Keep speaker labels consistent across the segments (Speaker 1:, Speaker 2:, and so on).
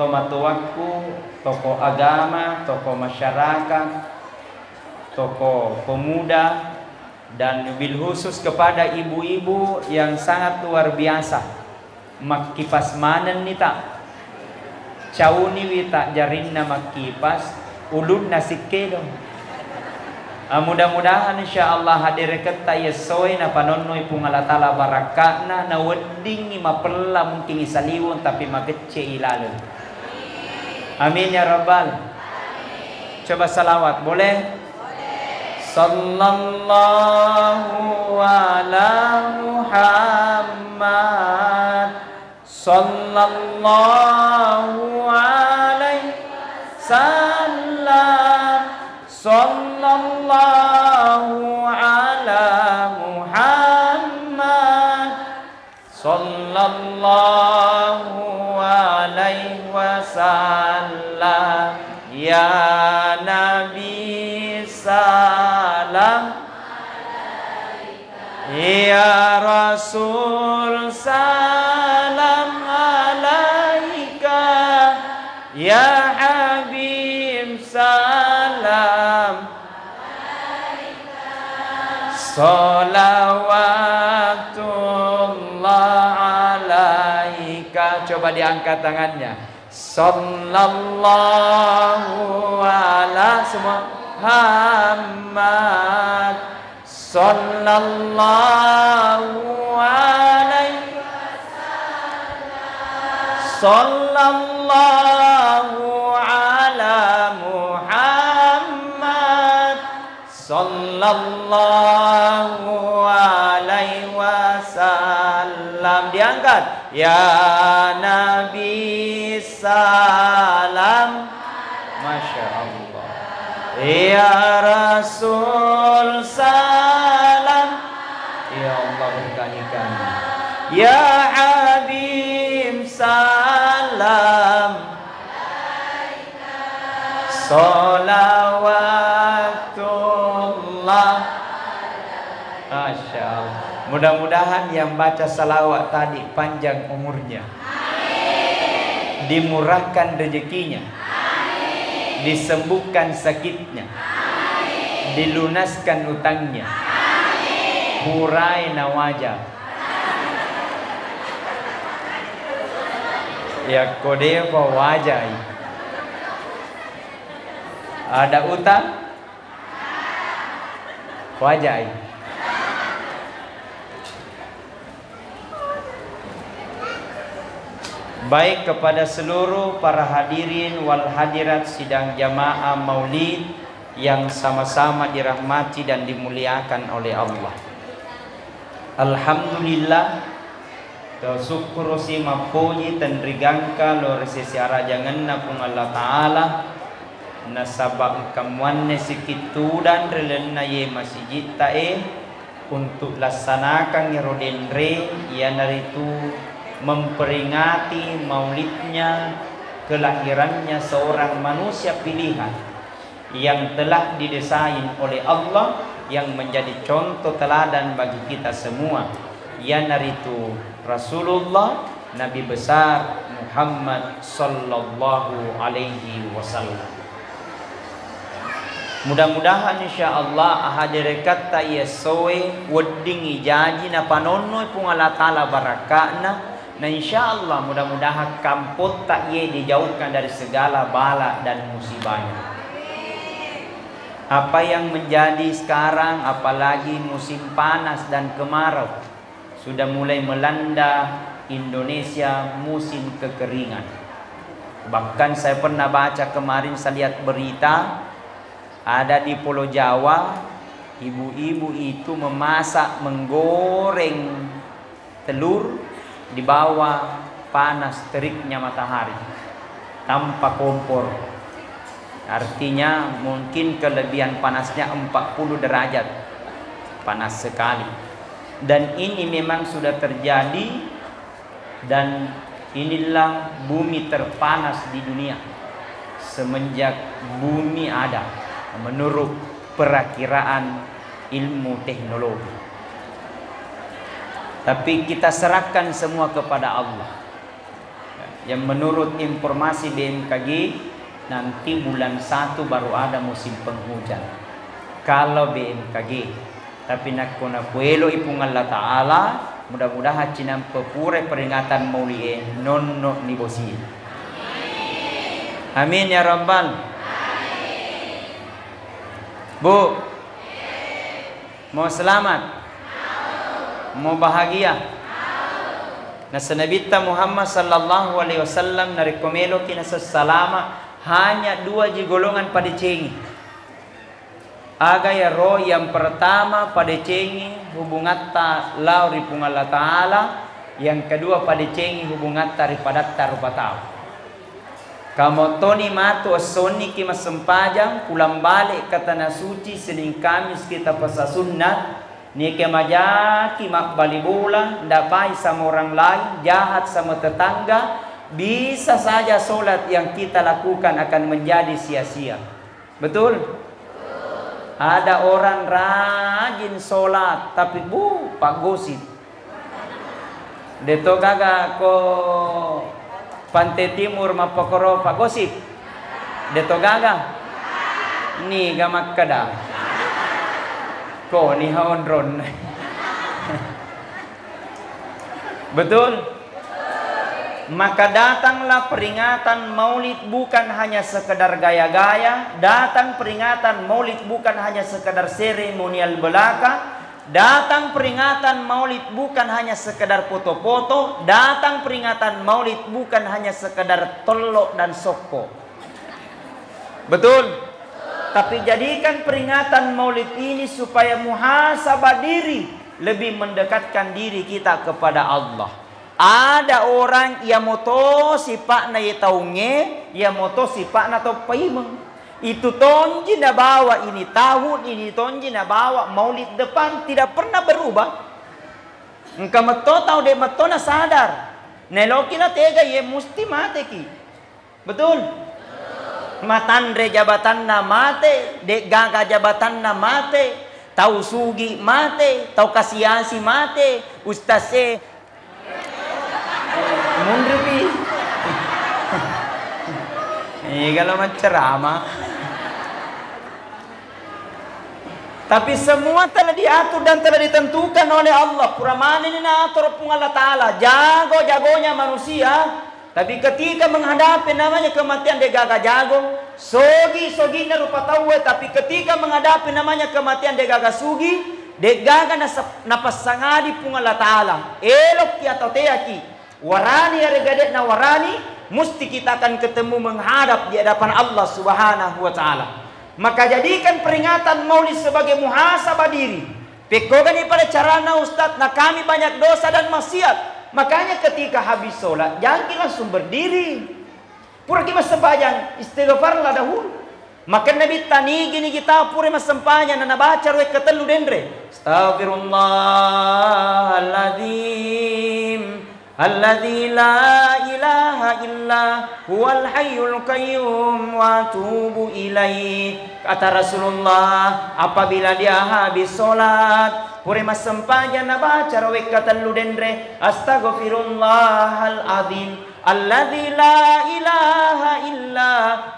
Speaker 1: tomatuaku, tokoh agama, tokoh masyarakat, tokoh pemuda, dan bil khusus kepada ibu-ibu yang sangat luar biasa. Makipas manen nih tak, cauni wita jarinna makipas, ulun nasike dong. Mudah-mudahan insyaallah hadir keta yesoy na panonnoy pung Allah Ta'ala barakatna na wedding mapella mungkin isaliwon tapi magece ilalun. Amin ya rabbal. Coba salawat boleh? Sallallahu ala Muhammad, sallallahu alaihi wasallam, sallallahu ala Muhammad, sallallahu alaihi wasallam. Ya Nabi salam, ya Rasul salam alaika, ya Habib salam salawatullah alaika. Coba diangkat tangannya. Sallallahu ala semua Muhammad, sallallahu alaihi wasallam, sallallahu ala Muhammad, sallallahu alaihi wasallam. Diangkat. Ya Nabi salam, Masya Allah. Ya Rasul salam, ya Allah berkahi kami. Ya Habib salam, salawatullah. Masya Allah. Mudah-mudahan yang baca salawat tadi panjang umurnya, dimurahkan rezekinya, disembuhkan sakitnya, dilunaskan utangnya, hurai nawaja. Ya kodeva wajah. Ada utang? Wajah. Baik kepada seluruh para hadirin wal hadirat sidang jamaah maulid yang sama-sama dirahmati dan dimuliakan oleh Allah. Alhamdulillah, syukur si mapuji dan rigangka lor sesiara jangan pung Allah Ta'ala nasabak kamuanne sikitu dan relena ye masjid tae untuk laksanakan ngerodenre ya naritu memperingati maulidnya, kelahirannya seorang manusia pilihan yang telah didesain oleh Allah, yang menjadi contoh teladan bagi kita semua, yanaritu Rasulullah Nabi besar Muhammad sallallahu alaihi wasallam. Mudah-mudahan insyaallah hadir kata yesoe wedding ijaji na panonnoy pung Allah Ta'ala barakatna. Nah insyaallah mudah-mudahan kamput tak ye dijauhkan dari segala bala dan musibahnya. Apa yang menjadi sekarang, apalagi musim panas dan kemarau, sudah mulai melanda Indonesia musim kekeringan. Bahkan saya pernah baca kemarin, saya lihat berita, ada di Pulau Jawa, ibu-ibu itu memasak, menggoreng telur di bawah panas teriknya matahari tanpa kompor. Artinya mungkin kelebihan panasnya 40 derajat, panas sekali. Dan ini memang sudah terjadi, dan inilah bumi terpanas di dunia semenjak bumi ada menurut perakiraan ilmu teknologi. Tapi kita serahkan semua kepada Allah. Yang menurut informasi BMKG nanti bulan 1 baru ada musim penghujan. Kalau BMKG. Tapi nakuna puelo ipung Allah Ta'ala, mudah-mudahan cinam pepure peringatan maulid nonno ni bosi. Amin ya Rabbal. Bu, mau selamat? Mau bahagia? Nasa nabita Muhammad sallallahu alaihi wasallam narekomelo kinasa salama hanya 2 golongan pada cengi. Aga ya roh yang pertama pada cengi hubungan ta lauri pung Allah Ta'ala, yang kedua pada cengi hubungan daripada tarupatau. Kamu toni matu asoni kima sempajang pulang balik ke tanah suci Senin Kamis kita puasa sunnah. Ni kemaja kima bali bola ndak baik sama orang lain, jahat sama tetangga, bisa saja solat yang kita lakukan akan menjadi sia-sia. Betul? Ada orang rajin solat tapi pak gosip. Deto gaga ko Pantai Timur mapakoro pak gosip. Deto gaga. Ni gamak kada. Ko ni haondron. Betul? Maka datanglah peringatan maulid bukan hanya sekedar gaya-gaya. Datang peringatan maulid bukan hanya sekedar seremonial belaka. Datang peringatan maulid bukan hanya sekedar foto-foto. Datang peringatan maulid bukan hanya sekedar tolok dan soko. Betul? Tapi jadikan peringatan maulid ini supaya muhasabah diri, lebih mendekatkan diri kita kepada Allah. Ada orang yang moto sifat na yetaunge, yang moto sifat na to paimeng. Itu tonji na bawa ini tahun ini tonji na bawa maulid depan tidak pernah berubah. Engkau meto tahu de meto na sadar. Neloki na tega ye musti mate ki. Betul? Matandre jabatan na mate, dek gaga jabatan na mate, tahu sugi mate, tahu kasiasi mate, ustase mundripi. Kalau mencerama. Tapi semua telah diatur dan telah ditentukan oleh Allah. Puraman ini naatur pun Allah Ta'ala. Jago-jagonya manusia. Tapi ketika menghadapi namanya kematian dia gagah jago, sogi na rupa tahu. Tapi ketika menghadapi namanya kematian dia gagah sugi, dia gagah napas sangadi pun Allah Ta'ala. Elok ki atau teaki, warani aregadet na warani, mesti kita akan ketemu menghadap di hadapan Allah Subhanahu wa Ta'ala. Maka jadikan peringatan maulid sebagai muhasabah diri. Pekogan pada carana Ustaz, nah kami banyak dosa dan maksiat. Makanya ketika habis sholat, jangan langsung berdiri. Pura kita sempajang, istighfarlah dahulu. Maka Nabi tani gini kita pura mas sempajang, dan baca rek ketelu dendre. Astaghfirullahaladzim. Alladzi la ilaha illa huwal hayyul qayyum wa atubu ilaih. Kata Rasulullah, apabila dia habis sholat, pure mas sempajan na baca rawek kata ludendre, astaghfirullahal azim alladzi la ilaha illa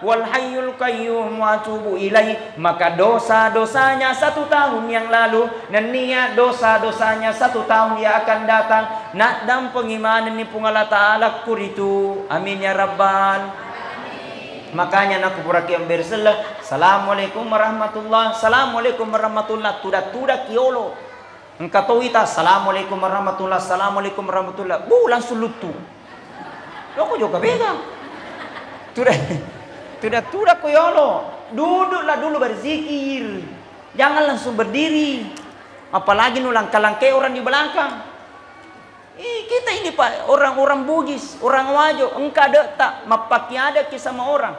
Speaker 1: wal hayyul qayyum wa atubu ilaih. Maka dosa-dosanya 1 tahun yang lalu dan niat dosa-dosanya 1 tahun yang akan datang. Nak dan pengimanan ni pun Allah Ta'ala kuritu. Amin ya Rabbal. Makanya nak pura kiam bersela. Assalamualaikum warahmatullah. Assalamualaikum warahmatullah. Tudak kiolo. Engkau tahu ita. Assalamualaikum warahmatullah. Assalamualaikum warahmatullah. Langsung lutu. Lo kok juga bega. Tudak kiolo. Duduklah dulu berzikir. Jangan langsung berdiri. Apalagi nulang kalangke orang di belakang. Kita ini Pak, orang-orang Bugis, orang Wajo, engkau tak mapaki ada kisah sama orang.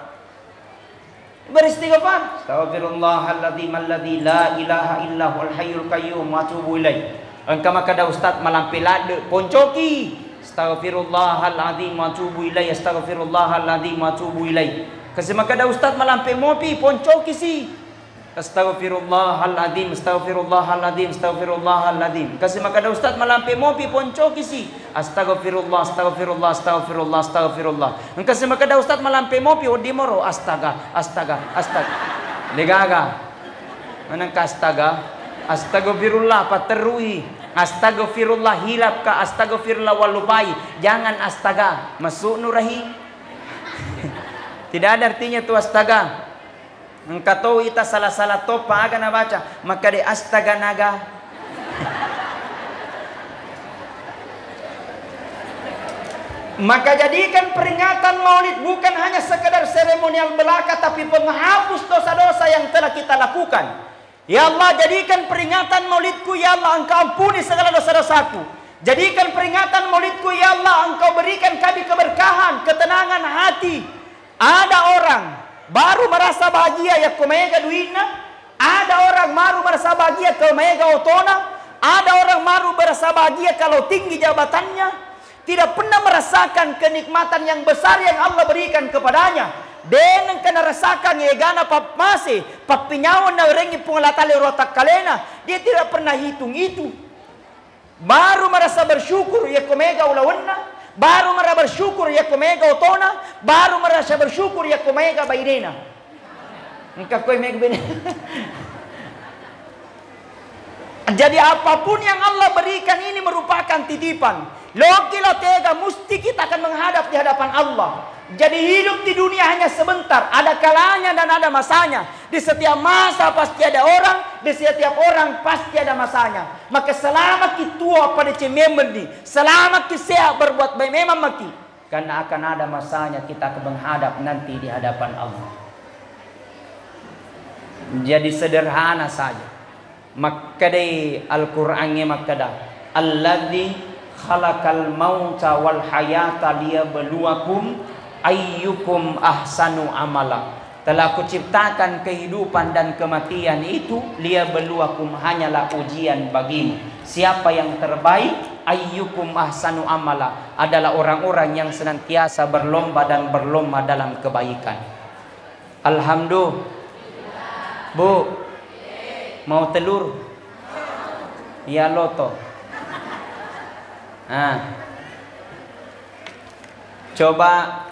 Speaker 1: Beristighfar. Astaghfirullahaladzim alladzi la ilaha illa huwal hayyul qayyum wa atubu ilaih. Engkau maka ada ustaz malampilade poncoki. Astaghfirullahaladzim wa atubu ilaih. Astaghfirullahaladzim wa atubu ilaih. Kasi maka ada ustaz malampe mopi poncoki si. Astaghfirullahaladzim, astaghfirullahaladzim, astaghfirullahaladzim. Kasi makada ustaz malampi mo pi ponco kisi. Astaghfirullah, astaghfirullah, astaghfirullah, astaghfirullah. Kasi makada ustaz malampi mo pi odimoro astaga, astaga, astaga. Legaga. Manang ka astaga? Astaghfirullah paterui. Astaghfirullah hilap ka, astaghfirullah walupai. Jangan astaga, masuk nurahi. Tidak ada artinya tu astaga. Engkau ita salah-salah topa aga na baca, maka de astaga naga. Maka jadikan peringatan Maulid bukan hanya sekedar seremonial belaka, tapi penghapus dosa-dosa yang telah kita lakukan. Ya Allah, jadikan peringatan Maulidku, ya Allah, Engkau ampuni segala dosa-dosaku. Jadikan peringatan Maulidku, ya Allah, Engkau berikan kami keberkahan, ketenangan hati. Ada orang baru merasa bahagia ya kumega duitna, ada orang baru merasa bahagia kalau mega otona, ada orang baru merasa bahagia kalau tinggi jabatannya. Tidak pernah merasakan kenikmatan yang besar yang Allah berikan kepadanya. Denang kena rasakan yegana pap masih papinyawan na rengi pungalatali rotak kalena. Dia tidak pernah hitung itu. Baru merasa bersyukur ya kumega ulawanna, baru merasa bersyukur ya kumega otona, baru merasa bersyukur ya kumega bairena. Engkau kau mega bina. Jadi apapun yang Allah berikan ini merupakan titipan. Loki lo tega, mesti kita akan menghadap di hadapan Allah. Jadi hidup di dunia hanya sebentar. Ada kalanya dan ada masanya. Di setiap masa pasti ada orang, di setiap orang pasti ada masanya. Maka selama kita pada cememendi, selama kita berbuat baik memang mati. Karena akan ada masanya kita akan menghadap nanti di hadapan Allah. Jadi sederhana saja. Maka di Al-Qur'annya makada alladzi khalaqal mauta wal hayata liyabluwakum ayyukum ahsanu amala. Telah kuciptakan kehidupan dan kematian itu liyabluwakum, hanyalah ujian bagimu. Siapa yang terbaik? Ayyukum ahsanu amala, adalah orang-orang yang senantiasa berlomba dan berlomba dalam kebaikan. Alhamdulillah. Bu, mau telur? Ya loto. Coba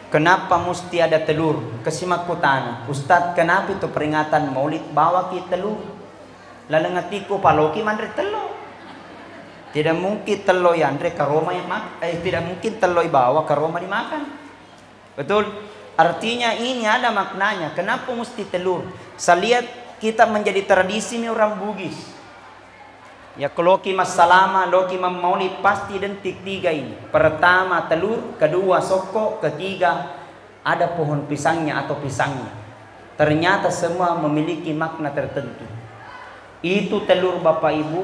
Speaker 1: kenapa mesti ada telur? Kesimak kutana, Ustadz, kenapa itu peringatan Maulid bawa kita telur? Lalengatiku paloki mandre telur. Tidak mungkin telur yandre ke Roma yang tidak mungkin telur bawa ke Roma dimakan. Betul? Artinya ini ada maknanya. Kenapa mesti telur? Saya lihat kita menjadi tradisi ini orang Bugis. Ya kalau mas salama, loki maulid pasti identik tiga ini. Pertama telur, kedua soko, ketiga ada pohon pisangnya atau pisangnya. Ternyata semua memiliki makna tertentu. Itu telur Bapak Ibu,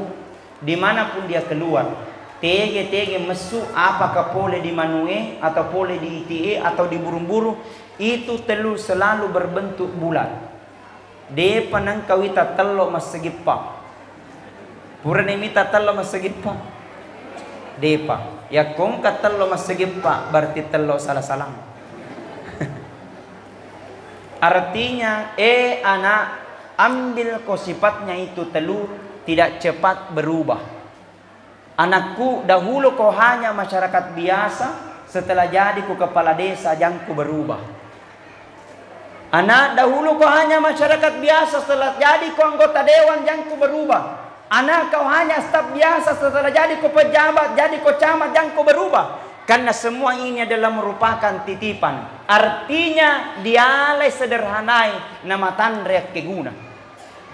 Speaker 1: dimanapun dia keluar, tege mesu, apakah boleh di manue atau boleh di ITE atau di burung-burung, itu telur selalu berbentuk bulat. De panangkawita telur masegipa. Purane mita tello masegipa. Depa. Ya kong ka tello masegipa berarti tello salah-salah. Artinya anak, ambil kau sifatnya itu telur, tidak cepat berubah. Anakku, dahulu kau hanya masyarakat biasa, setelah jadi ku kepala desa janganku berubah. Anak, dahulu kau hanya masyarakat biasa, setelah jadi kau anggota dewan janganku berubah. Anak, kau hanya staf biasa, setelah jadi kau pejabat, jadi kau camat, jangan kau berubah. Karena semua ini adalah merupakan titipan. Artinya dialai sederhanai nama tandrek keguna.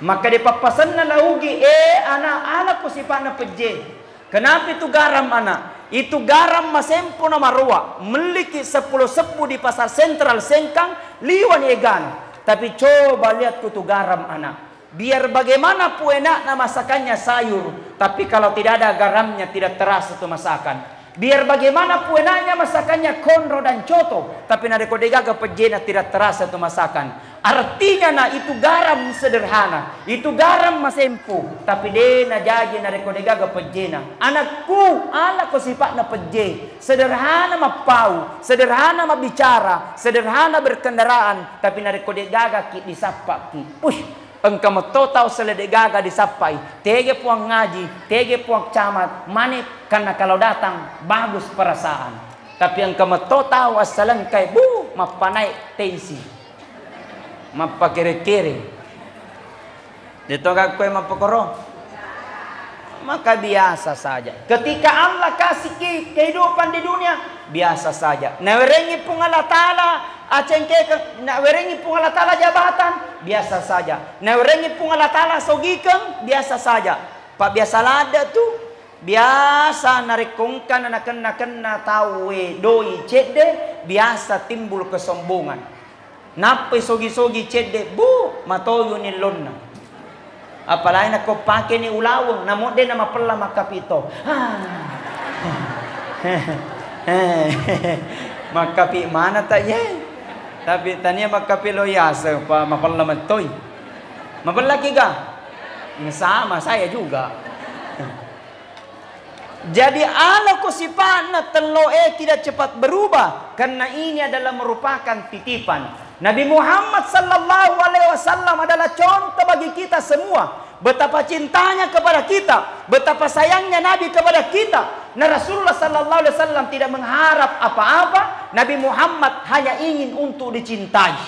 Speaker 1: Maka di papasan na laugi anak ko sifana peje. Kenapa itu garam anak? Itu garam masempo na marua. Memiliki 10 sepu di pasar sentral Sengkang, liwan egan. Tapi coba lihat kutu garam anak. Biar bagaimana pun enak na masakannya sayur, tapi kalau tidak ada garamnya tidak terasa itu masakan. Biar bagaimana pun enaknya masakannya konro dan coto, tapi nade kodegaga pejena tidak terasa itu masakan. Artinya na itu garam sederhana, itu garam masempo, tapi dia na jadi na rekodegaga pejena. Anakku, ala ko sifat na peje, sederhana mapau, sederhana mabicara, sederhana berkendaraan, tapi na rekodegaga ki disapa ki. Push, engkau matotau seledegaga disapai, tege puang ngaji, tege puang camat, mane karena kalau datang bagus perasaan, tapi engkau matotau asalangkai mapanai tensi. Mapakere-kere dito kagkoy mapakoro, maka biasa saja. Ketika Allah kasih kehidupan di dunia, biasa saja. Nawerengi pung Allah Ta'ala acengke, nawerengi pung Allah Ta'ala jabatan, biasa saja. Nawerengi pung Allah Ta'ala sogikeng, biasa saja. Pak biasa lada tuh, biasa narekongkan na tawe doi cede, biasa timbul kesombongan. Nape sogi-sogi cede matoyo ni lonna. Apalagi nak kau pakai ni ulawang, namun dia nama pelah makapito. Makapi mana tak ye? Tapi tanya makapi loyasa pa mapelah matoy. Mapelah kiga? Sama saya juga. Jadi Allah ko sifat na teloe tidak cepat berubah, karena ini adalah merupakan titipan. Nabi Muhammad sallallahu alaihi wasallam adalah contoh bagi kita semua. Betapa cintanya kepada kita, betapa sayangnya Nabi kepada kita. Nah, Rasulullah sallallahu alaihi wasallam tidak mengharap apa-apa. Nabi Muhammad hanya ingin untuk dicintai.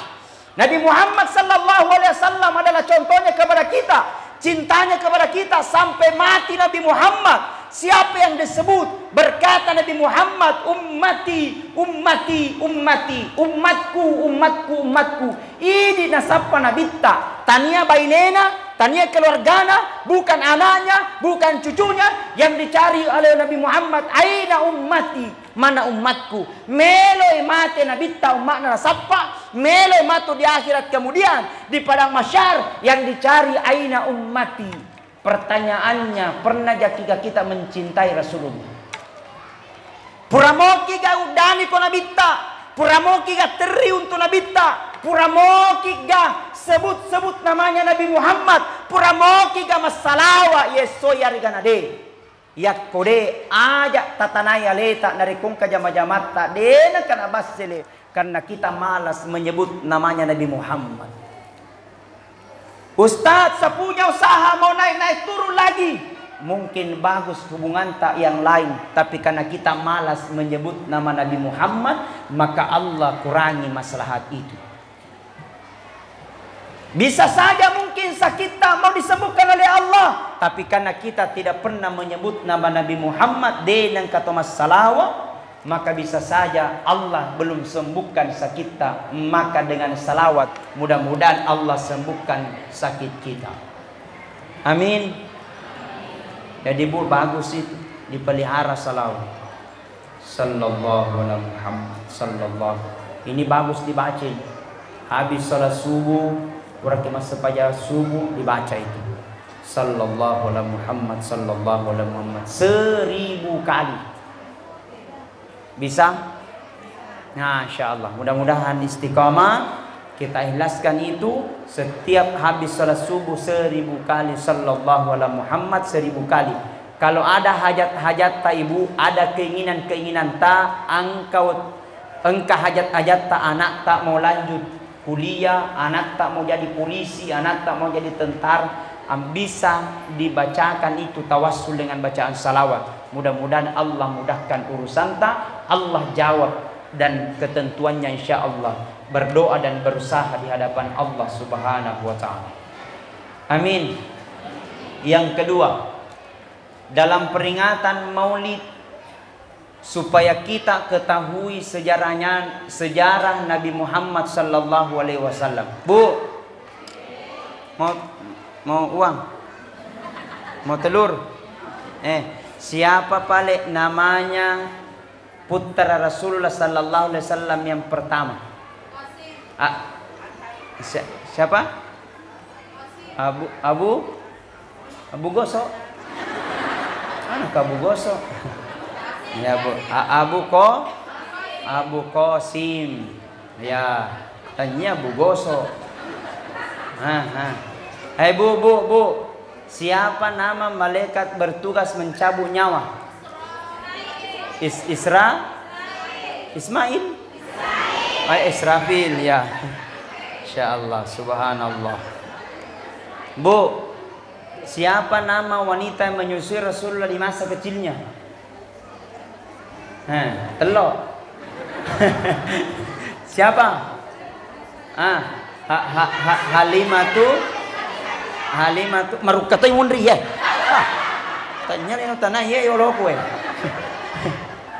Speaker 1: Nabi Muhammad sallallahu alaihi wasallam adalah contohnya kepada kita. Cintanya kepada kita sampai mati Nabi Muhammad. Siapa yang disebut berkata Nabi Muhammad, ummati, ummati, ummati, umatku, umatku, umatku. Ini nasabah Nabi ta. Tania bainena, tania keluargana, bukan anaknya, bukan cucunya. Yang dicari oleh Nabi Muhammad, aina ummati, mana umatku. Meloi mati Nabi ta umatna nasabah, meloi mati di akhirat kemudian di padang mahsyar yang dicari aina ummati. Pertanyaannya, pernah jika kita mencintai Rasulullah? Puramoki ga udani ko nabita, puramoki ga teri untuk nabita, puramoki ga sebut-sebut namanya Nabi Muhammad, puramoki ga masalawa yeso yariganade. Yak kode aja tatanaya leta narikung ka jama-jamat ta dena kana basele, karena kita malas menyebut namanya Nabi Muhammad. Ustadz, saya punya usaha mau naik-naik turun lagi. Mungkin bagus hubungan tak yang lain, tapi karena kita malas menyebut nama Nabi Muhammad, maka Allah kurangi maslahat itu. Bisa saja mungkin sakit tak mau disembuhkan oleh Allah, tapi karena kita tidak pernah menyebut nama Nabi Muhammad dengan kata masalah, maka bisa saja Allah belum sembuhkan sakit kita. Maka dengan salawat mudah-mudahan Allah sembuhkan sakit kita. Amin. Jadi bagus itu dipelihara salawat. Sallallahu alaihi Muhammad sallallahu. Ini bagus dibaca. Habis salat subuh, orang masa pagi subuh dibaca itu. Sallallahu alaihi Muhammad sallallahu alaihi Muhammad 1000 kali. Bisa? Nah, insya-Allah. Mudah-mudahan istiqamah kita ikhlaskan itu setiap habis salat subuh 1000 kali sallallahu alaihi Muhammad 1000 kali. Kalau ada hajat-hajat tak ibu, ada keinginan-keinginan tak, engkau hajat-hajat tak, anak tak mau lanjut kuliah, anak tak mau jadi polisi, anak tak mau jadi tentara, bisa dibacakan itu tawassul dengan bacaan salawat. Mudah-mudahan Allah mudahkan urusan tak, Allah jawab dan ketentuannya insya Allah. Berdoa dan berusaha di hadapan Allah subhanahu wa ta'ala. Amin. Yang kedua, dalam peringatan maulid, supaya kita ketahui sejarah Nabi Muhammad sallallahu alaihi wasallam. Bu, mau uang? Mau telur? Siapa paling namanya putra Rasulullah sallallahu alaihi wasallam yang pertama? Siapa? Abu Goso. Anak Abu Goso. Ya, Bu. Abu Qasim. Ya, tanya Abu Goso. Hai bu. Siapa nama malaikat bertugas mencabut nyawa? Ismail. Israfil ya. Insyaallah, subhanallah. Bu, siapa nama wanita yang menyusui Rasulullah di masa kecilnya? Telok. Siapa? Halimatu marukatay mundri ya. Tanya yang tanah ya lo kue.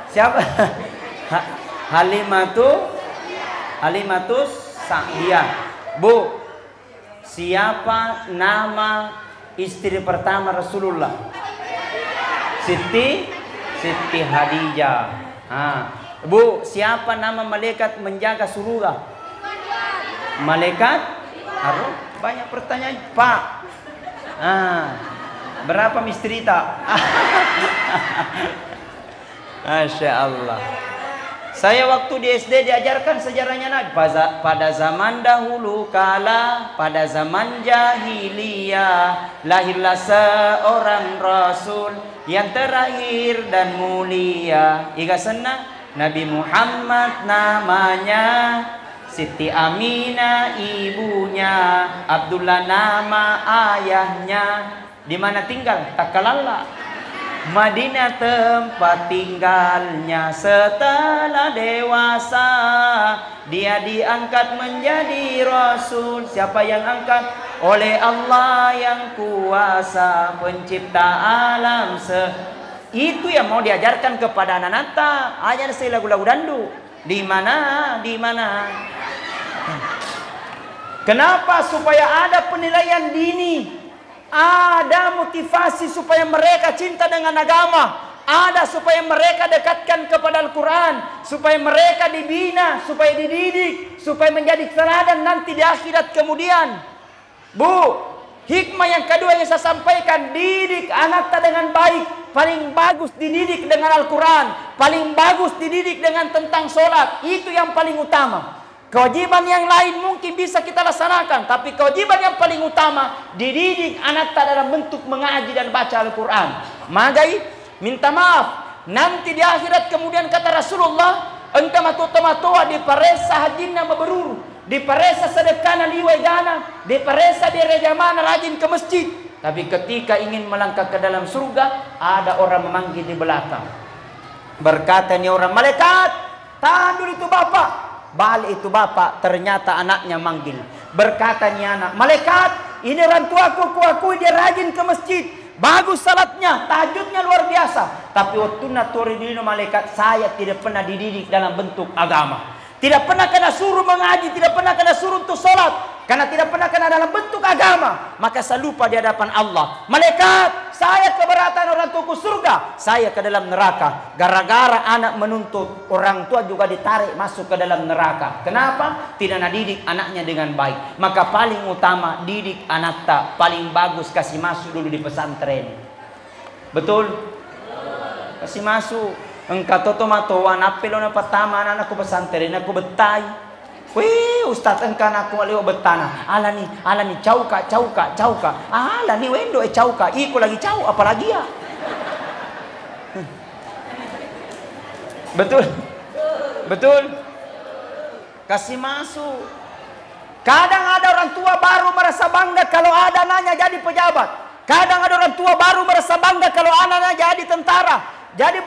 Speaker 1: Siapa? Halimatus Sa'diyah. Bu, siapa nama istri pertama Rasulullah? Siti Hadijah. Bu, siapa nama malaikat menjaga surga? Malaikat Harun. Banyak pertanyaan, Pak. Berapa mistrita? Masya Allah. Saya waktu di SD diajarkan sejarahnya Nabi. Pada zaman dahulu kala, pada zaman jahiliyah, lahirlah seorang Rasul yang terakhir dan mulia. Iga sana Nabi Muhammad namanya, Siti Aminah ibunya, Abdullah nama ayahnya. Di mana tinggal? Takalala. Madinah tempat tinggalnya. Setelah dewasa dia diangkat menjadi Rasul. Siapa yang angkat? Oleh Allah yang kuasa, pencipta alam itu yang mau diajarkan kepada anak nata. Ajar saya lagu-lagu dandu. Di mana? Kenapa? Supaya ada penilaian dini. Ada motivasi supaya mereka cinta dengan agama. Ada supaya mereka dekatkan kepada Al-Quran. Supaya mereka dibina, supaya dididik, supaya menjadi teladan nanti di akhirat kemudian. Bu, hikmah yang kedua yang saya sampaikan, didik anak dengan baik. Paling bagus dididik dengan Al-Quran. Paling bagus dididik dengan tentang sholat. Itu yang paling utama. Kewajiban yang lain mungkin bisa kita laksanakan, tapi kewajiban yang paling utama dididik anak dalam bentuk mengaji dan baca Al-Quran. Magai minta maaf nanti di akhirat kemudian kata Rasulullah, engkau matoa di paresa hajinna mabrur, di paresa sedekana liwai dana, di paresa di rejamana rajin ke masjid. Tapi ketika ingin melangkah ke dalam surga, ada orang memanggil di belakang. Berkata ni orang, malaikat, tahan dulu itu bapak. Balik itu bapak, ternyata anaknya manggil. Berkata ni anak, malaikat, ini orang tuaku, kuakui dia rajin ke masjid. Bagus salatnya, tahajudnya luar biasa. Tapi waktu naturi dino malaikat, saya tidak pernah dididik dalam bentuk agama. Tidak pernah kena suruh mengaji, tidak pernah kena suruh untuk sholat. Karena tidak pernah kena dalam bentuk agama. Maka saya lupa di hadapan Allah. Malaikat, saya keberatan orang tuaku surga, saya ke dalam neraka. Gara-gara anak menuntut, orang tua juga ditarik masuk ke dalam neraka. Kenapa? Tidak didik anaknya dengan baik. Maka paling utama didik anak tak. Paling bagus kasih masuk dulu di pesantren. Betul? Kasih masuk. Engkau totomato apelo na pertama anakku pesantren aku betai. Wih, Ustaz engkau aku lewat betana. Alani cauka. Alani wendo cauka. Iku lagi cau apalagi ya. Betul. Kasih masuk. Kadang ada orang tua baru merasa bangga kalau ada anaknya jadi pejabat. Kadang ada orang tua baru merasa bangga kalau anaknya jadi tentara. Jadi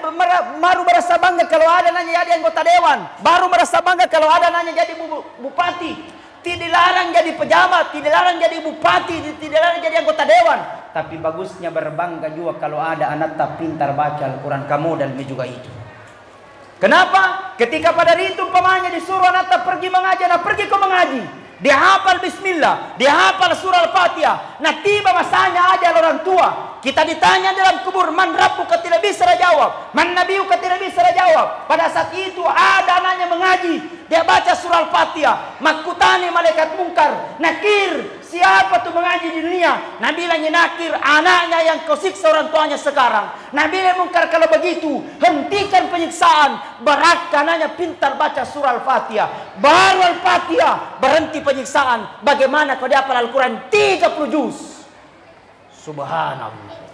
Speaker 1: baru merasa bangga kalau ada anaknya jadi anggota dewan. Baru merasa bangga kalau ada anaknya jadi bupati. Tidak larang jadi pejabat, tidak larang jadi bupati, tidak larang jadi anggota dewan. Tapi bagusnya berbangga juga kalau ada anak tak pintar baca Al-Quran. Kamu dan juga itu. Kenapa? Ketika pada itu umpamanya disuruh anak tak pergi mengaji, anak pergi ke mengaji. Dia hafal bismillah, dia hafal surah Al-Fatihah. Nah tiba masanya aja orang tua. Kita ditanya dalam kubur, man rabbuka tidak bisa jawab, man nabiyuka tidak bisa jawab. Pada saat itu ada anaknya mengaji, dia baca surah Al-Fatihah. Makutani malaikat mungkar, nakir, siapa tuh mengaji di dunia? Nabi lagi nakir anaknya yang kau siksa orang tuanya sekarang. Nabi mungkar kalau begitu, hentikan penyiksaan. Barakananya pintar baca surah Al-Fatihah. Baru Al-Fatihah berhenti penyiksaan. Bagaimana kau dapat Al-Quran 30 juz? Subhanallah.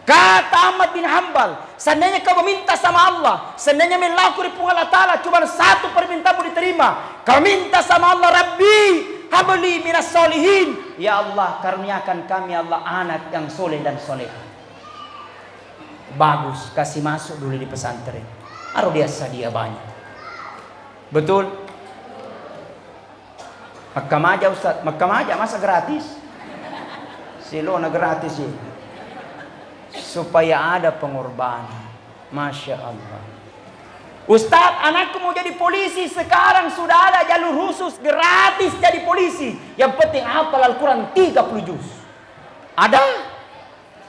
Speaker 1: Kata Ahmad bin Hanbal, seandainya kau meminta sama Allah, seandainya melakukan Allah Ta'ala cuma satu permintaanmu diterima. Kau minta sama Allah, Rabbi habli minas solihin, ya Allah karuniakan kami Allah anak yang soleh dan soleha. Bagus, kasih masuk dulu di pesantren. Aduh dia banyak. Betul? Makkah aja Ustaz, Makkah aja masa gratis? Silona gratis sih. Supaya ada pengorbanan. Masya Allah. Ustaz, anakku mau jadi polisi. Sekarang sudah ada jalur khusus gratis jadi polisi. Yang penting hafal Al-Quran 30 juz. Ada.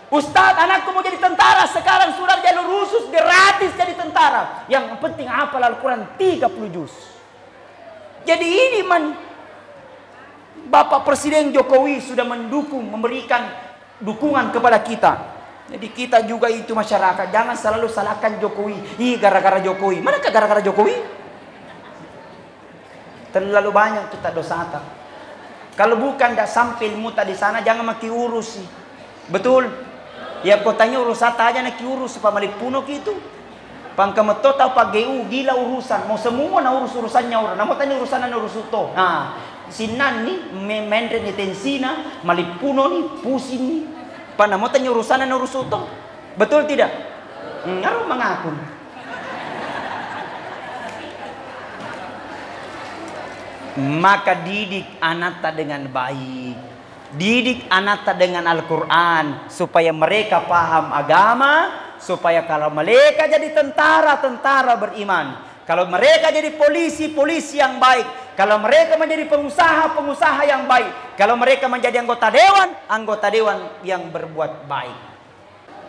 Speaker 1: Ustaz, anakku mau jadi tentara. Sekarang sudah ada jalur khusus gratis jadi tentara. Yang penting hafal Al-Quran 30 juz. Jadi ini Bapak Presiden Jokowi sudah memberikan dukungan kepada kita. Jadi kita juga itu masyarakat, jangan selalu salahkan Jokowi. Ih, gara-gara Jokowi. Manakah gara-gara Jokowi? Terlalu banyak kita dosa. Kalau bukan dah sampai ilmu tadi sana, jangan maki urus sih. Betul? Ya kotanya urus aja nak urus supaya malipuno gitu. Pangkameto tau pak GU gila urusan. Mau semua na urusannya orang. Namo tanya urusan na urus itu. Nah, sinan nih mendre ni tensina, malipuno nih, pusing nih. Panamo tanya urusan na urus itu. Betul tidak? Ngaruh mengaku. Maka didik anak dengan baik. Didik anak dengan Al-Quran. Supaya mereka paham agama. Supaya kalau mereka jadi tentara beriman. Kalau mereka jadi polisi yang baik. Kalau mereka menjadi pengusaha yang baik. Kalau mereka menjadi anggota dewan yang berbuat baik.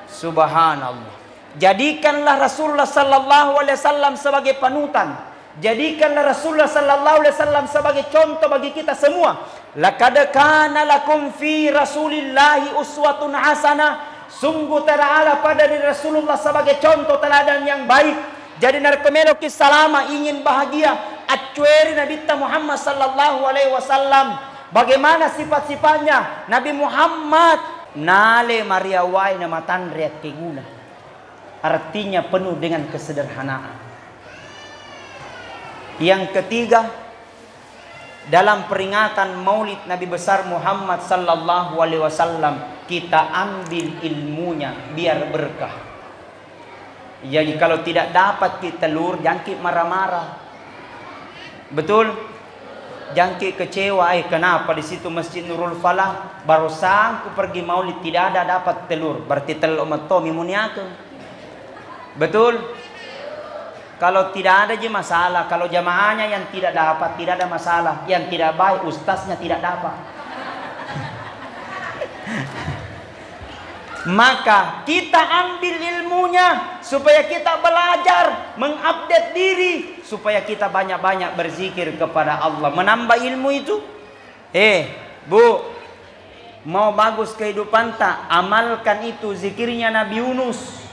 Speaker 1: Subhanallah. Jadikanlah Rasulullah sallallahu alaihi wasallam sebagai panutan. Jadikanlah Rasulullah sallallahu alaihi wasallam sebagai contoh bagi kita semua. Laqad kana lakum fi Rasulillahi uswatun hasanah. Sungguh telah pada diri Rasulullah sebagai contoh teladan yang baik. Jadi narkomelo kisalama ingin bahagia. Acueri Nabi Muhammad sallallahu alaihi wasallam. Bagaimana sifat-sifatnya Nabi Muhammad? Nale Maria Wai nama tanriat keguna. Artinya penuh dengan kesederhanaan. Yang ketiga, dalam peringatan Maulid Nabi besar Muhammad sallallahu alaihi wasallam, kita ambil ilmunya biar berkah. Jadi kalau tidak dapat kita lur, jangkit marah-marah. Betul? Jangkit kecewa, kenapa di situ Masjid Nurul Falah baru sangku pergi Maulid tidak ada dapat telur, berarti telur matomi muniakeun. Betul? Kalau tidak ada je masalah, kalau jamaahnya yang tidak dapat tidak ada masalah, yang tidak baik ustaznya tidak dapat. Maka kita ambil ilmunya supaya kita belajar, mengupdate diri supaya kita banyak-banyak berzikir kepada Allah, menambah ilmu itu. Bu, mau bagus kehidupan tak? Amalkan itu zikirnya Nabi Yunus.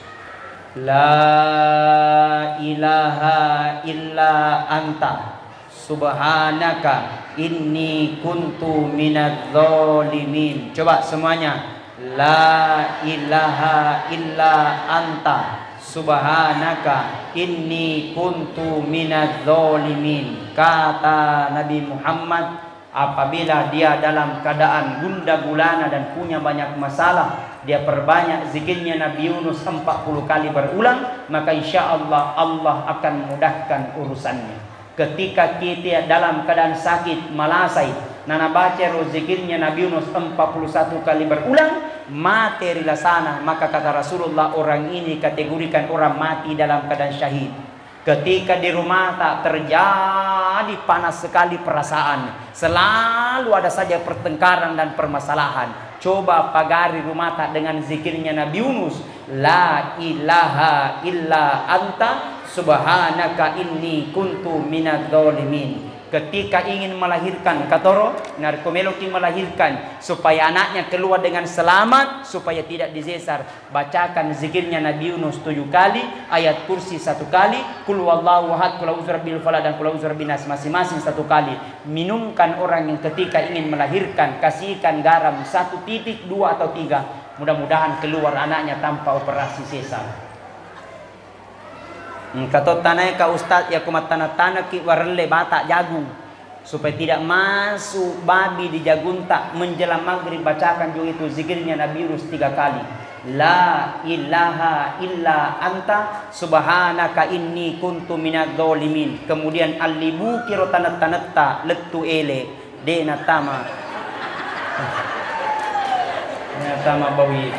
Speaker 1: La ilaha illa anta subhanaka inni kuntu minadz zalimin. Coba semuanya. La ilaha illa anta subhanaka inni kuntu minadz zalimin. Kata Nabi Muhammad, apabila dia dalam keadaan gundah gulana dan punya banyak masalah, dia perbanyak zikirnya Nabi Yunus 40 kali berulang, maka insya Allah Allah akan mudahkan urusannya. Ketika kita dalam keadaan sakit malasai, nana baca zikirnya Nabi Yunus 41 kali berulang, mati rilasana, maka kata Rasulullah orang ini kategorikan orang mati dalam keadaan syahid. Ketika di rumah tak terjadi panas sekali perasaan, selalu ada saja pertengkaran dan permasalahan. Coba pagari rumah tak dengan zikirnya Nabi Yunus. La ilaha illa anta subhanaka inni kuntu minadz zalimin. ketika ingin melahirkan katoro narkomeloki melahirkan supaya anaknya keluar dengan selamat, supaya tidak disesar, bacakan zikirnya Nabi Yunus 7 kali, ayat kursi 1 kali, kul huwallahu ahad, kul a'udzu birabbil falaq dan kul a'udzu birabbin nas masing-masing 1 kali. Minumkan orang yang ketika ingin melahirkan, kasihkan garam 1 titik, 2 atau 3, mudah-mudahan keluar anaknya tanpa operasi sesar. Kato tanay ka ustad ya kumatana-tana ki warle bata jagung supaya tidak masuk babi di jagunta. Menjelang maghrib bacakan juga itu zikirnya Nabi Yunus 3 kali. La ilaha illa anta subhanaka inni kuntu minadz zalimin. Kemudian alibu kiro tanat-tanatta letu ele de natama. Natama bawi.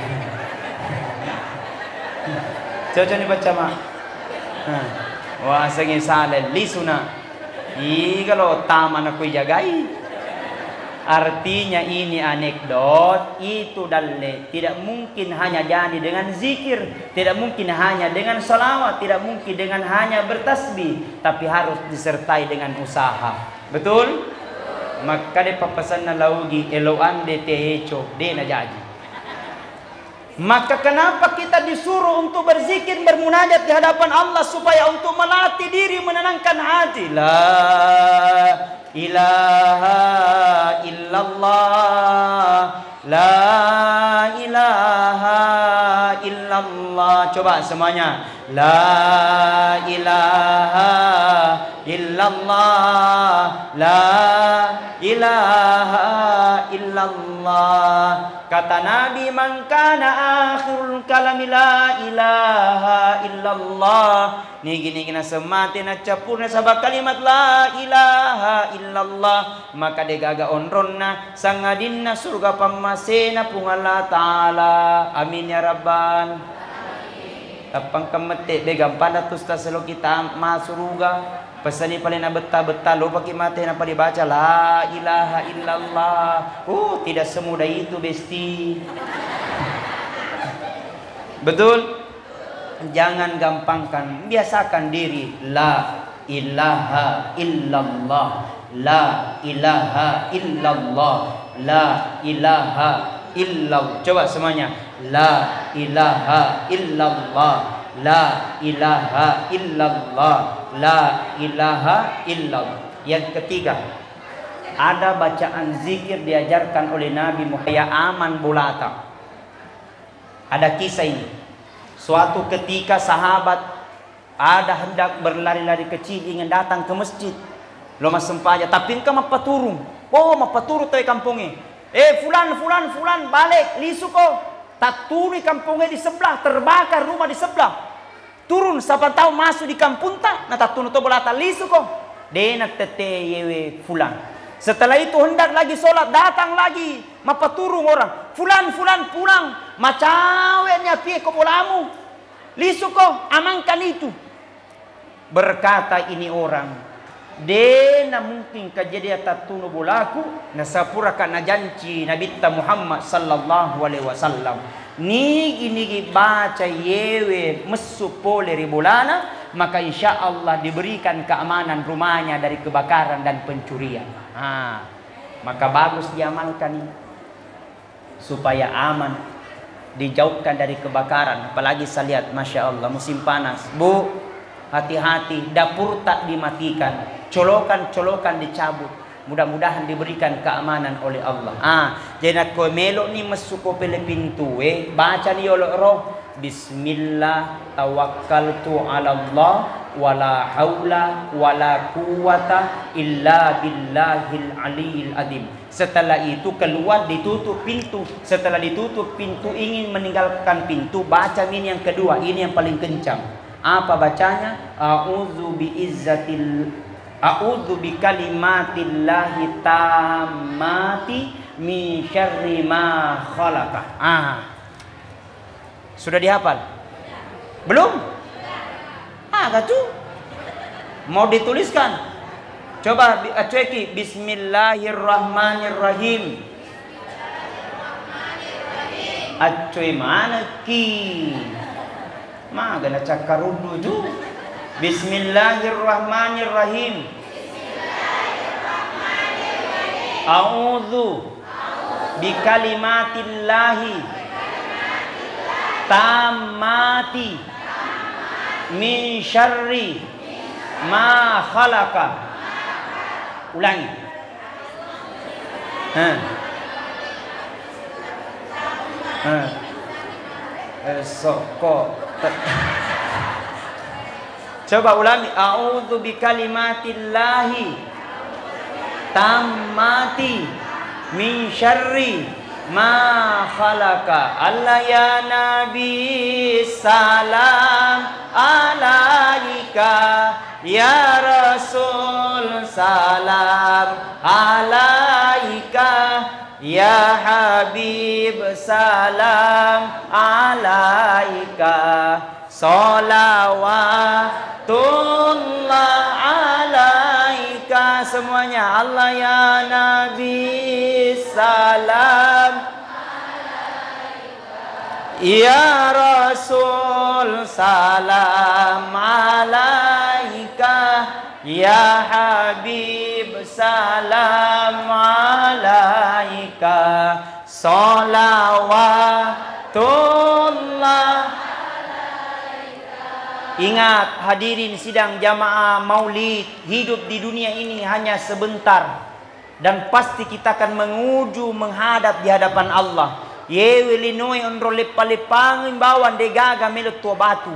Speaker 1: Coba ni baca mak. Wah sengi sale lisuna. Kalau taman aku jagai. Artinya ini anekdot, itu dalle. Tidak mungkin hanya jadi dengan zikir, tidak mungkin hanya dengan salawat, tidak mungkin dengan hanya bertasbih, tapi harus disertai dengan usaha. Betul? Maka de papasan na laugi eloan de tehecho de na jadi. Maka kenapa kita disuruh untuk berzikir, bermunajat di hadapan Allah supaya untuk melatih diri, menenangkan hati. La ilaha illallah, la ilaha illallah. Coba semuanya. La ilaha illallah, la ilaha illallah. Kata Nabi, man kana akhirul kalami la ilaha illallah. Nigi na semati na capurna sabak kalimat la ilaha illallah. Maka degaga onronna sangadinna surga pamasena pungala ta'ala. Amin ya rabbal. Tapang kemete begam pada tusta selo kita masuruga. Pesani paling na beta-beta lo pakai mati napa dibaca la ilaha illallah. Tidak semudah itu besti. Betul? Jangan gampangkan, biasakan diri la ilaha illallah, la ilaha illallah, la ilaha illallah. Coba semuanya. La ilaha illallah, la ilaha illallah, la ilaha illallah. Yang ketiga, ada bacaan zikir diajarkan oleh Nabi Muhammad aman bulata. Ada kisah ini. Suatu ketika sahabat ada hendak berlari-lari kecil ingin datang ke masjid. Loma sempaja tapi engkau mapaturung. Mapaturu toy kampungnya. Fulan balik lisuko. Taturi kampungnya di sebelah, terbakar rumah di sebelah. Turun siapa tahu masuk di kampung tak, na tatunu to bolata lisu ko. Denak tete yewe fulan. Setelah itu hendak lagi sholat, datang lagi mapaturung orang. Fulan pulang, macawenya pie ko bolamu. Lisu ko, amankan itu. Berkata ini orang, dena mungkin kejadian tatunu bolaku nasapura kana janji Nabi Muhammad sallallahu alaihi wasallam. Nigi baca yewe mesu pole ribulana, maka insya Allah diberikan keamanan rumahnya dari kebakaran dan pencurian. Maka bagus diamalkan supaya aman, dijauhkan dari kebakaran. Apalagi saya lihat, masya Allah musim panas. Bu, hati-hati, dapur tak dimatikan, colokan dicabut. Mudah-mudahan diberikan keamanan oleh Allah. Jadi ko melo ni masuko pele pintu baca ni roh bismillah tawakkaltu ala Allah wala haula wala quwata illa billahil aliyil azim. Setelah itu keluar, ditutup pintu. Setelah ditutup pintu ingin meninggalkan pintu, baca ini yang kedua, ini yang paling kencang. Apa bacanya? A'udzu bi kalimatillahi tammati min syarri ma khalaqa. Sudah dihafal? Belum? Gatu. Mau dituliskan? Coba cueki bismillahirrahmanirrahim. Acoy mana ki? Gana cakarudu ju. Bismillahirrahmanirrahim. A'udzu bikalimatillahi tammati min syarri ma khalaqa. Ulangi. Coba ulangi. A'udzu bikalimatillahi tammati min syarri ma khalaqa. Allah ya Nabi salam alaika, ya Rasul salam alaika, ya Habib salam alaika, salawatullah alaika. Semuanya. Allah ya Nabi salam ya Rasul salam alaika, ya Habib salam alaika, salawatullah. Ingat hadirin sidang jamaah maulid, hidup di dunia ini hanya sebentar dan pasti kita akan menuju menghadap di hadapan Allah. Yewe linoi onro lepa-lepangin bawan degaga melut tua batu.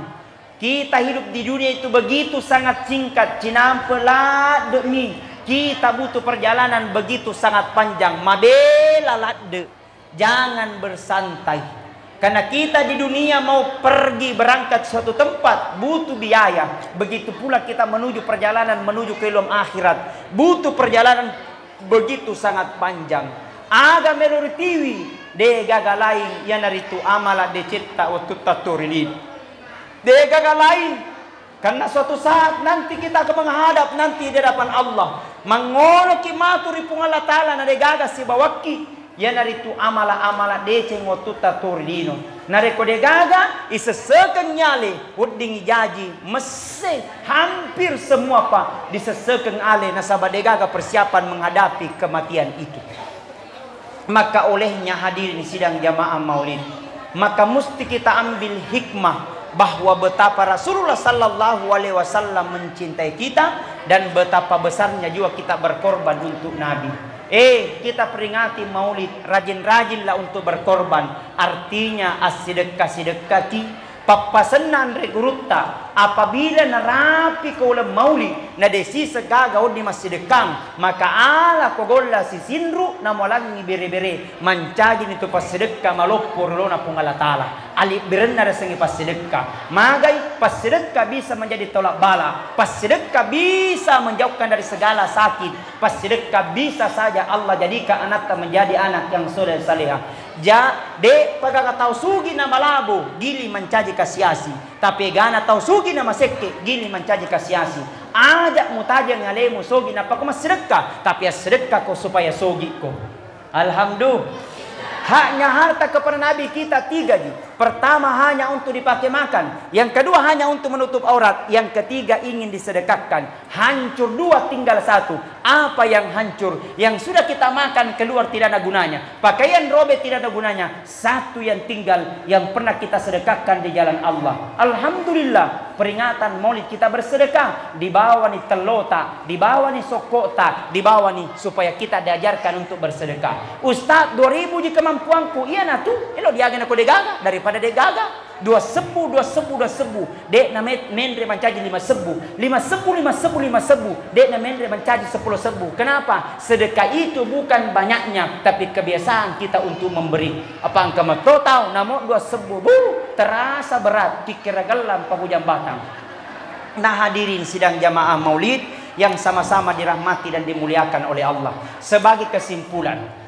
Speaker 1: Kita hidup di dunia itu begitu sangat singkat. Cinampelat demi kita butuh perjalanan begitu sangat panjang. Mabela ladde, jangan bersantai. Karena kita di dunia mau pergi berangkat suatu tempat butuh biaya. Begitu pula kita menuju perjalanan menuju ke ilmu akhirat butuh perjalanan begitu sangat panjang. Aga meruritiwi de gaga lain yang naritu amala de cipta waktu taturilin. De gaga lain karena suatu saat nanti kita akan menghadap nanti di hadapan Allah. Mangono ki maturi pung Allah Ta'ala na de gaga si bawaki. Ya naritu amala-amala deceng waktu taturilino. Nareko de gaga isesekan nyale wudding jaji mese hampir semua pak disesekan ale nasabah de gaga persiapan menghadapi kematian itu. Maka olehnya hadirin sidang jamaah maulid, maka mesti kita ambil hikmah bahwa betapa Rasulullah sallallahu alaihi wasallam mencintai kita dan betapa besarnya juga kita berkorban untuk Nabi. Kita peringati maulid, rajin-rajinlah untuk berkorban. Artinya as-sedekah-sedekati papasenan regrutta apabila narapi ke ulam maulid na desi segaga di masjidekang maka ala kogolla si sinru na molangi bere-bere mancagin itu pasedekah malopor lona pungala ta'ala ali berenna resengi pasedekah magai pasedekah bisa menjadi tolak bala, pasedekah bisa menjauhkan dari segala sakit, pasedekah bisa saja Allah jadikan anaknya menjadi anak yang soleh salihah. De pagaka tau sugi na malabo gili mencaji kasiasi tapi gana tau sugi na masekke gili mencaji kasiasi. Ajak mutaja ngalemu sogi na pakuma sedekah tapi ya sedekah ko supaya sogi ko. Alhamdulillah. Haknya harta kepada Nabi kita 3 ji. Pertama hanya untuk dipakai makan. Yang kedua hanya untuk menutup aurat. Yang ketiga ingin disedekahkan. Hancur 2 tinggal 1. Apa yang hancur? Yang sudah kita makan keluar tidak ada gunanya. Pakaian robek tidak ada gunanya. 1 yang tinggal yang pernah kita sedekahkan di jalan Allah. Alhamdulillah. Peringatan maulid kita bersedekah. Di bawah nih telota. Di bawah nih sokota. Di bawah nih supaya kita diajarkan untuk bersedekah. Ustaz 2000 ji kemampuanku. Iya nah tuh. Elo diagen aku degaga. Daripada degaga. 2 sebu. Dek na mendre mencaji 5 sebu. 5 sebu. Dek na mendre mencaji 10 sebu. Kenapa? Sedekah itu bukan banyaknya. Tapi kebiasaan kita untuk memberi. Apa angka total. Namun 2 sebu. Terasa berat. Kikira gelam pabujang batang. Nah hadirin sidang jamaah maulid. Yang sama-sama dirahmati dan dimuliakan oleh Allah. Sebagai kesimpulan.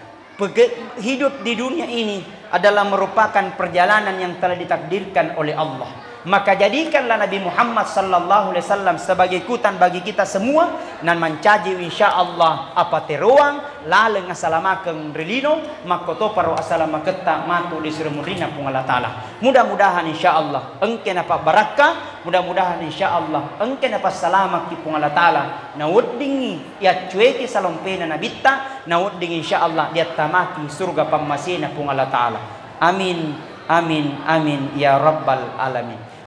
Speaker 1: Hidup di dunia ini adalah merupakan perjalanan yang telah ditakdirkan oleh Allah. Maka jadikanlah Nabi Muhammad sallallahu alaihi wasallam sebagai ikutan bagi kita semua dan mencaji insyaallah apa teruang laleng asalamakeun relino makoto paro asalamaketta matu di surmurina pung Allah taala. Mudah-mudahan insyaallah engke napa barakah, mudah-mudahan insyaallah engke napa salamak ki pung Allah taala. Na weddingi ya cueki salompena nabitta, na weddingi insyaallah dia tamaki surga pamasina pung Allah taala. Amin. Amin, amin, ya Rabbal Alamin.